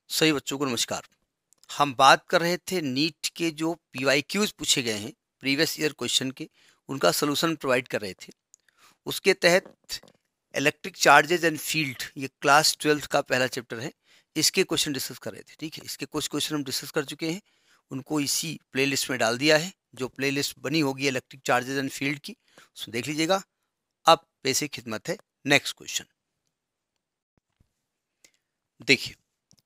सभी बच्चों को नमस्कार। हम बात कर रहे थे नीट के जो पीवाईक्यूज पूछे गए हैं प्रीवियस ईयर क्वेश्चन के, उनका सलूशन प्रोवाइड कर रहे थे। उसके तहत इलेक्ट्रिक चार्जेज एंड फील्ड, ये क्लास 12th का पहला चैप्टर है, इसके क्वेश्चन डिस्कस कर रहे थे। ठीक है, इसके कुछ क्वेश्चन हम डिस्कस कर चुके हैं, उनको इसी प्लेलिस्ट में डाल दिया है। जो प्लेलिस्ट बनी होगी इलेक्ट्रिक चार्जेज एंड फील्ड की, उसमें देख लीजिएगा। अब बेसिक खिदमत है। नेक्स्ट क्वेश्चन देखिए,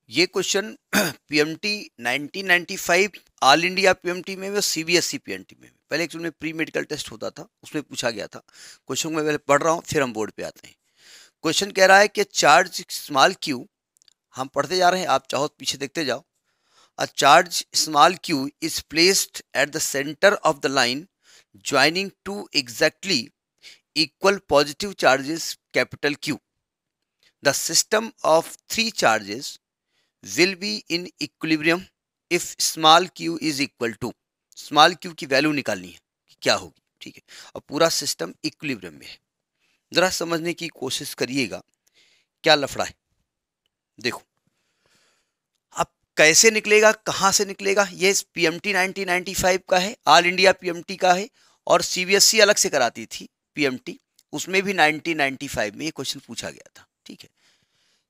ये question PMT 1995 all India PMT में और सीबीएसई पीएमटी में, पहले एक्चुअली में प्री मेडिकल टेस्ट होता था, उसमें पूछा गया था। क्वेश्चन को मैं पहले पढ़ रहा हूँ, फिर हम बोर्ड पे आते हैं। क्वेश्चन कह रहा है कि चार्ज स्मॉल क्यू, हम पढ़ते जा रहे हैं, आप चाहो तो पीछे देखते जाओ। A charge small Q is placed at the centre of the line joining two exactly equal positive charges capital Q. The system of three charges will be in equilibrium if small q is equal to, small q की value निकालनी है कि क्या होगी। ठीक है, और पूरा सिस्टम इक्विलिब्रियम में है। जरा समझने की कोशिश करिएगा क्या लफड़ा है। देखो, अब कैसे निकलेगा, कहां से निकलेगा। ये पीएमटी 1995 का है, ऑल इंडिया पीएमटी का है, और सीबीएसई अलग से कराती थी पीएमटी, उसमें भी 1995 में ये क्वेश्चन पूछा गया था। ठीक है,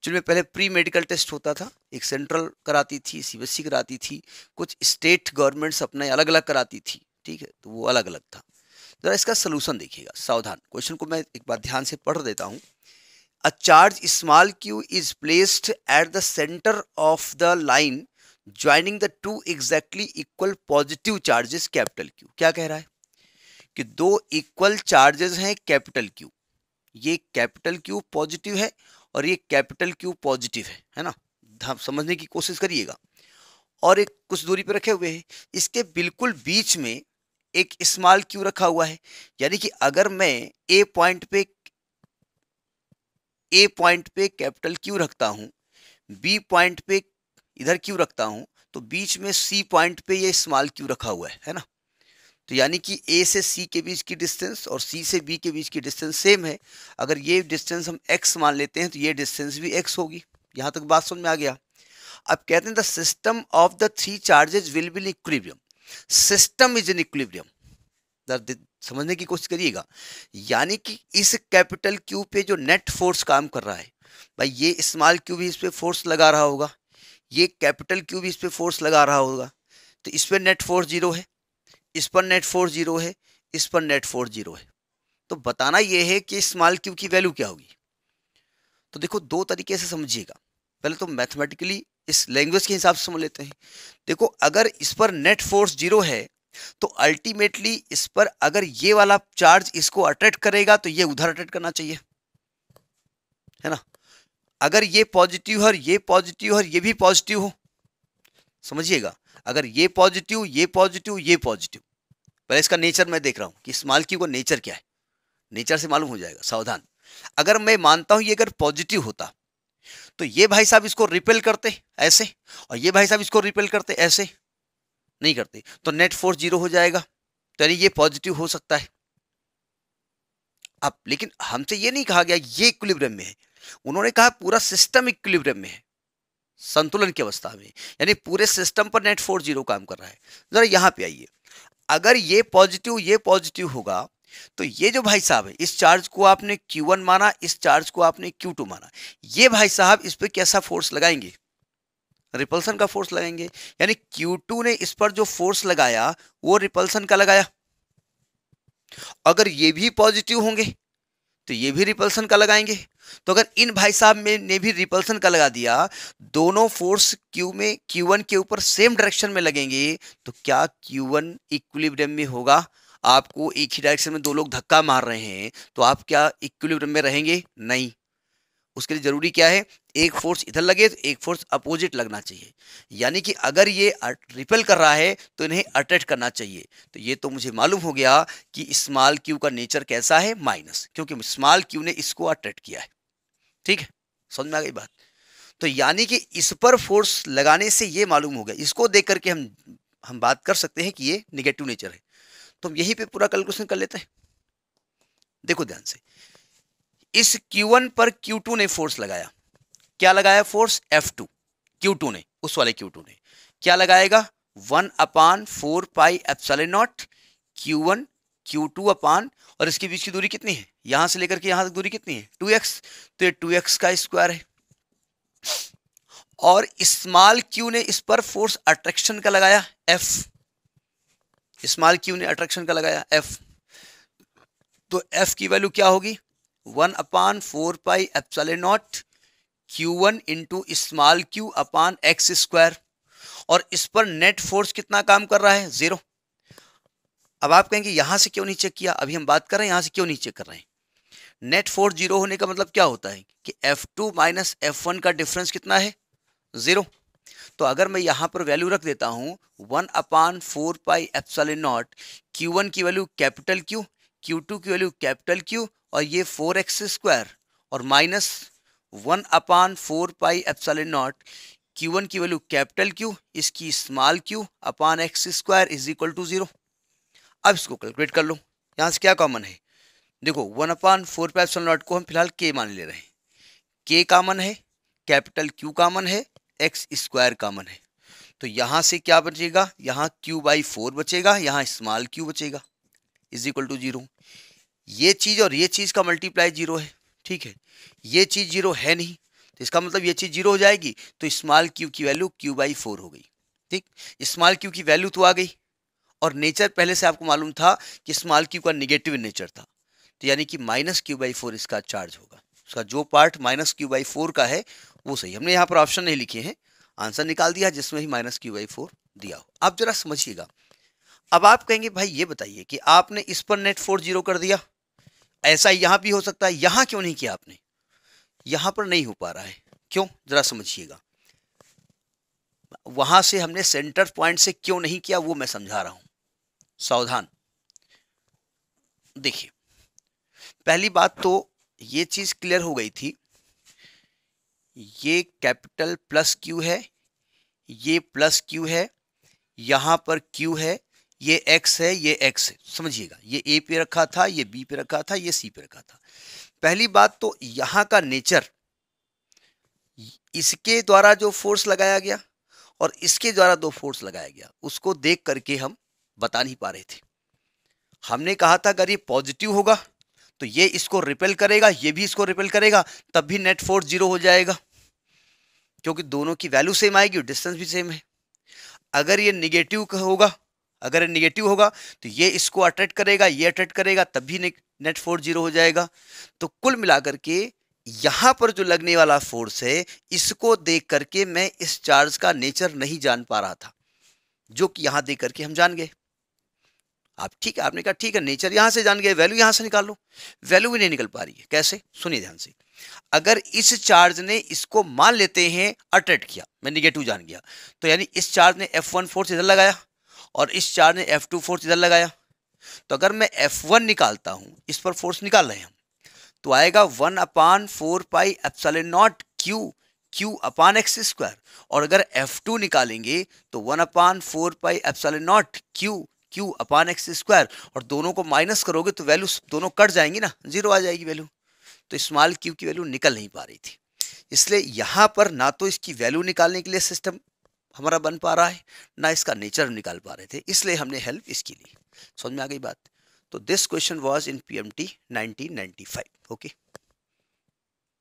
जिनमें पहले प्री मेडिकल टेस्ट होता था, एक सेंट्रल कराती थी, सीबीएसई कराती थी, कुछ स्टेट गवर्नमेंट्स अपने अलग अलग कराती थी। ठीक है, तो वो अलग अलग था। जरा इसका सोल्यूशन देखिएगा, सावधान। क्वेश्चन को मैं एक बार ध्यान से पढ़ देता हूं। A charge small Q is placed at the centre of the line joining the two exactly equal positive charges capital Q. क्या कह रहा है कि दो इक्वल चार्जेस हैं कैपिटल क्यू, ये कैपिटल क्यू पॉजिटिव है और ये कैपिटल क्यू पॉजिटिव है ना। हम समझने की कोशिश करिएगा। और एक कुछ दूरी पे रखे हुए हैं, इसके बिल्कुल बीच में एक स्मॉल क्यू रखा हुआ है। यानी कि अगर मैं ए पॉइंट पे कैपिटल क्यू रखता हूं, बी पॉइंट पे इधर क्यू रखता हूं, तो बीच में सी पॉइंट पे ये स्मॉल क्यू रखा हुआ है ना। तो यानी कि ए से सी के बीच की डिस्टेंस और सी से बी के बीच की डिस्टेंस सेम है। अगर ये डिस्टेंस हम x मान लेते हैं तो ये डिस्टेंस भी x होगी। यहां तक बात समझ में आ गया। अब कहते हैं the system of the three charges will be in equilibrium. System is in equilibrium, समझने की कोशिश करिएगा। यानी कि इस कैपिटल क्यू पे जो नेट फोर्स काम कर रहा है, भाई ये स्मॉल क्यू भी इस पे फोर्स लगा रहा होगा, ये कैपिटल क्यू भी इस पे फोर्स लगा रहा होगा, तो इस पे नेट फोर्स जीरो है, इस पर नेट फोर्स जीरो है, इस पर नेट फोर्स जीरो है। तो बताना यह है कि स्मॉल क्यू की वैल्यू क्या होगी। तो देखो, दो तरीके से समझिएगा। पहले तो मैथमेटिकली इस लैंग्वेज के हिसाब से समझ लेते हैं। देखो, अगर इस पर नेट फोर्स जीरो है तो अल्टीमेटली इस पर अगर ये वाला चार्ज इसको अट्रैक्ट करेगा तो ये उधर अट्रैक्ट करना चाहिए, है ना। अगर ये पॉजिटिव है और ये पॉजिटिव और ये भी पॉजिटिव हो, समझिएगा, अगर ये पॉजिटिव, ये पॉजिटिव, ये पॉजिटिव, पहले इसका नेचर मैं देख रहा हूं कि स्मॉल क्यू का नेचर क्या है। नेचर से मालूम हो जाएगा, सावधान। अगर मैं मानता हूं ये अगर पॉजिटिव होता तो ये भाई साहब इसको रिपेल करते ऐसे, और ये भाई साहब इसको रिपेल करते ऐसे, नहीं करते, तो नेट फोर्स जीरो हो जाएगा। तो यानी ये पॉजिटिव हो सकता है। अब लेकिन हमसे ये नहीं कहा गया ये इक्विलिब्रियम में है, उन्होंने कहा पूरा सिस्टम इक्विलिब्रियम में है, संतुलन की अवस्था में, यानी पूरे सिस्टम पर नेट फोर्स जीरो काम कर रहा है। जरा यहां पे आइए, अगर ये पॉजिटिव होगा तो ये जो भाई साहब है, इस चार्ज को आपने Q1 माना, इस चार्ज को आपने Q2 माना, ये भाई साहब इस पे कैसा फोर्स लगाएंगे, रिपल्सन का फोर्स लगाएंगे। यानी Q2 ने इस पर जो फोर्स लगाया वो रिपल्सन का लगाया। अगर ये भी पॉजिटिव होंगे तो ये भी रिपल्सन का लगाएंगे। तो अगर इन भाई साहब में ने भी रिपल्सन का लगा दिया, दोनों फोर्स Q1 के ऊपर सेम डायरेक्शन में लगेंगे, तो क्या Q1 इक्विलिब्रियम में होगा। आपको एक ही डायरेक्शन में दो लोग धक्का मार रहे हैं तो आप क्या इक्विलिब्रियम में रहेंगे, नहीं। उसके लिए जरूरी क्या है, एक फोर्स इधर लगे तो एक फोर्स अपोजिट लगना चाहिए। यानी कि अगर ये रिपेल कर रहा है तो इन्हें अट्रैक्ट करना चाहिए। तो ये तो मुझे मालूम हो गया कि स्मॉल क्यू का नेचर कैसा है, माइनस, क्योंकि स्मॉल क्यू ने इसको अट्रैक्ट किया है। ठीक है, समझ में आ गई बात। तो यानी कि इस पर फोर्स लगाने से ये मालूम हो गया, इसको देख करके हम बात कर सकते हैं कि ये निगेटिव नेचर है। तो हम यहीं पे पूरा कैलकुलेशन कर लेते हैं। देखो ध्यान से, इस Q1 पर Q2 ने फोर्स लगाया, क्या लगाया फोर्स, F2। Q2 ने, उस वाले Q2 ने क्या लगाएगा, 1/4 pi epsilon naught Q1 Q2 अपान, और इसके बीच की दूरी कितनी है, यहां से लेकर के यहां तक दूरी कितनी है 2x, तो ये 2x का स्क्वायर है। और स्मॉल q ने इस पर फोर्स अट्रैक्शन का लगाया F, स्मॉल q ने अट्रैक्शन का लगाया F, तो F की वैल्यू क्या होगी 1/4 pi epsilon naught Q1 into small q upon x square. और इस पर नेट फोर्स कितना काम कर रहा है, 0। अब आप कहेंगे यहां से क्यों नहीं चेक किया, अभी हम बात कर रहे हैं यहां से क्यों नहीं चेक कर रहे हैं। नेट फोर्स 0 होने का मतलब क्या होता है कि F2 माइनस F1 का डिफरेंस कितना है, 0। तो अगर मैं यहां पर वैल्यू रख देता हूं 1/4 पाई एप्सिलॉन नॉट, Q1 की वैल्यू कैपिटल Q, Q2 की वैल्यू कैपिटल Q, और ये 4x स्क्वायर, और minus 1/4 pi epsilon naught, Q1 की वैल्यू कैपिटल Q, इसकी small q upon x square is equal to 0। अब इसको कैलकुलेट कर लो, यहां से क्या कॉमन है, देखो 1/4 पाई एप्सिलॉन नॉट को हम फिलहाल k मान ले रहे हैं, k कॉमन है, कैपिटल Q कॉमन है, x स्क्वायर कॉमन है, तो यहां से क्या बचेगा, यहाँ q/4 बचेगा, यहाँ स्मॉल q बचेगा, इज इक्वल टू 0। ये चीज और ये चीज का मल्टीप्लाई 0 है, ठीक है, ये चीज 0 है नहीं, तो इसका मतलब ये चीज 0 हो जाएगी, तो स्मॉल q की वैल्यू q/4 हो गई, ठीक। स्मॉल q की वैल्यू तो आ गई, और नेचर पहले से आपको मालूम था कि स्मॉल q का निगेटिव नेचर था, तो यानी कि माइनस q/4 इसका चार्ज होगा, उसका जो पार्ट माइनस q/4 का है वो सही। हमने यहाँ पर ऑप्शन नहीं लिखे हैं, आंसर निकाल दिया जिसमें ही माइनस q/4 दिया हो। आप जरा समझिएगा। अब आप कहेंगे भाई ये बताइए कि आपने इस पर नेट फोर्स 0 कर दिया, ऐसा यहां भी हो सकता है, यहां क्यों नहीं किया आपने, यहां पर नहीं हो पा रहा है, क्यों, जरा समझिएगा। वहां से हमने सेंटर पॉइंट से क्यों नहीं किया वो मैं समझा रहा हूं, सावधान। देखिए पहली बात तो ये चीज क्लियर हो गई थी, ये कैपिटल प्लस Q है, ये प्लस Q है, यहां पर Q है, ये x है, ये x है, समझिएगा, ये A पे रखा था, ये B पे रखा था, ये C पे रखा था। पहली बात तो यहां का नेचर, इसके द्वारा जो फोर्स लगाया गया और इसके द्वारा दो फोर्स लगाया गया, उसको देख करके हम बता नहीं पा रहे थे। हमने कहा था अगर ये पॉजिटिव होगा तो ये इसको रिपेल करेगा, ये भी इसको रिपेल करेगा, तब भी नेट फोर्स 0 हो जाएगा, क्योंकि दोनों की वैल्यू सेम आएगी, डिस्टेंस भी सेम है। अगर ये निगेटिव होगा, अगर नेगेटिव होगा तो ये इसको अट्रैक्ट करेगा, ये अट्रैक्ट करेगा, तब भी नेट फोर्स 0 हो जाएगा। तो कुल मिलाकर के यहां पर जो लगने वाला फोर्स है, इसको देख करके मैं इस चार्ज का नेचर नहीं जान पा रहा था, जो कि यहां देख करके हम जान गए। आप ठीक है, आपने कहा ठीक है नेचर यहां से जान गए, वैल्यू यहां से निकाल लो, वैल्यू भी नहीं निकल पा रही है, कैसे, सुनिए ध्यान से। अगर इस चार्ज ने इसको मान लेते हैं अट्रैक्ट किया, मैं निगेटिव जान गया, तो यानी इस चार्ज ने F1 फोर्स इधर लगाया और इस चार्ज ने F2 फोर्स इधर लगाया, तो अगर मैं F1 निकालता हूं, इस पर फोर्स निकाल रहे हैं हम, तो आएगा 1/4 pi epsilon not Q upon x square, और अगर F2 निकालेंगे तो 1/4 pi epsilon not Q upon x square, और दोनों को माइनस करोगे तो वैल्यू दोनों कट जाएंगी ना, 0 आ जाएगी वैल्यू। तो स्मॉल q की वैल्यू निकल नहीं पा रही थी, इसलिए यहां पर ना तो इसकी वैल्यू निकालने के लिए सिस्टम हमारा बन पा रहा है, ना इसका नेचर निकाल पा रहे थे, इसलिए हमने हेल्प इसकी ली। समझ में आ गई बात। तो this question was in PMT 1995। Okay.